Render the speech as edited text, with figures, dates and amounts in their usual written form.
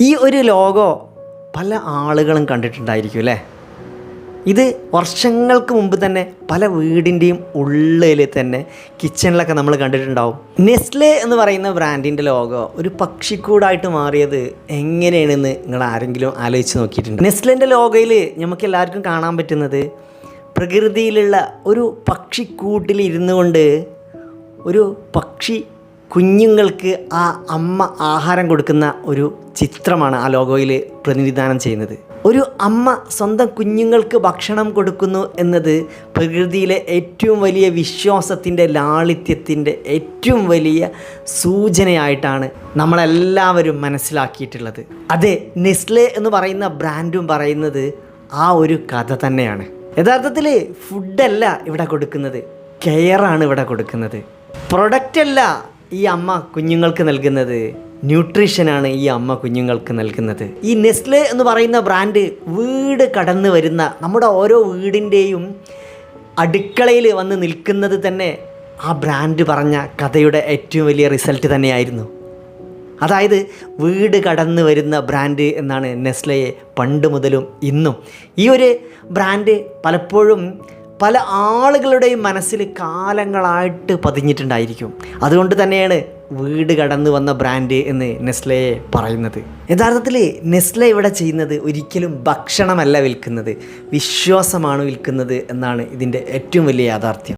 ഈ ഒരു ലോഗോ പല ആളുകളും കണ്ടിട്ടുണ്ടായിരിക്കും അല്ലേ? ഇത് വർഷങ്ങൾക്ക് മുമ്പ് തന്നെ പല വീടിൻ്റെയും ഉള്ളിൽ തന്നെ കിച്ചണിലൊക്കെ നമ്മൾ കണ്ടിട്ടുണ്ടാവും. നെസ്ലെ എന്ന് പറയുന്ന ബ്രാൻഡിൻ്റെ ലോഗോ ഒരു പക്ഷിക്കൂടായിട്ട് മാറിയത് എങ്ങനെയാണെന്ന് നിങ്ങൾ ആരെങ്കിലും ആലോചിച്ച് നോക്കിയിട്ടുണ്ട്? നെസ്ലേൻ്റെ ലോഗോയിൽ നമുക്ക് എല്ലാവർക്കും കാണാൻ പറ്റുന്നത് പ്രകൃതിയിലുള്ള ഒരു പക്ഷിക്കൂട്ടിൽ ഇരുന്നു കൊണ്ട് ഒരു പക്ഷി കുഞ്ഞുങ്ങൾക്ക് ആ അമ്മ ആഹാരം കൊടുക്കുന്ന ഒരു ചിത്രമാണ് ആ ലോഗോയിൽ പ്രതിനിധാനം ചെയ്യുന്നത്. ഒരു അമ്മ സ്വന്തം കുഞ്ഞുങ്ങൾക്ക് ഭക്ഷണം കൊടുക്കുന്നു എന്നത് പ്രകൃതിയിലെ ഏറ്റവും വലിയ വിശ്വാസത്തിൻ്റെ, ലാളിത്യത്തിൻ്റെ ഏറ്റവും വലിയ സൂചനയായിട്ടാണ് നമ്മളെല്ലാവരും മനസ്സിലാക്കിയിട്ടുള്ളത്. അതെ, നെസ്ലെ എന്ന് പറയുന്ന ബ്രാൻഡും പറയുന്നത് ആ ഒരു കഥ തന്നെയാണ്. യഥാർത്ഥത്തിൽ ഫുഡല്ല ഇവിടെ കൊടുക്കുന്നത്, കെയറാണ് ഇവിടെ കൊടുക്കുന്നത്. പ്രൊഡക്റ്റല്ല ഈ അമ്മ കുഞ്ഞുങ്ങൾക്ക് നൽകുന്നത്, ന്യൂട്രീഷനാണ് ഈ അമ്മ കുഞ്ഞുങ്ങൾക്ക് നൽകുന്നത്. ഈ നെസ്ലെ എന്ന് പറയുന്ന ബ്രാൻഡ് വീട് കടന്നു വരുന്ന നമ്മുടെ ഓരോ വീടിൻ്റെയും അടുക്കളയിൽ വന്ന് നിൽക്കുന്നത് തന്നെ ആ ബ്രാൻഡ് പറഞ്ഞ കഥയുടെ ഏറ്റവും വലിയ റിസൾട്ട് തന്നെയായിരുന്നു. അതായത് വീട് കടന്നു വരുന്ന ബ്രാൻഡ് എന്നാണ് നെസ്ലയെ പണ്ട് മുതലും ഇന്നും. ഈ ഒരു ബ്രാൻഡ് പലപ്പോഴും പല ആളുകളുടെയും മനസ്സിൽ കാലങ്ങളായിട്ട് പതിഞ്ഞിട്ടുണ്ടായിരിക്കും. അതുകൊണ്ട് തന്നെയാണ് വീട് കടന്നു വന്ന ബ്രാൻഡ് എന്ന് നെസ്ലയെ പറയുന്നത്. യഥാർത്ഥത്തിൽ നെസ്ലെ ഇവിടെ ചെയ്യുന്നത് ഒരിക്കലും ഭക്ഷണമല്ല വിൽക്കുന്നത്, വിശ്വാസമാണ് വിൽക്കുന്നത് എന്നാണ് ഇതിൻ്റെ ഏറ്റവും വലിയ യാഥാർത്ഥ്യം.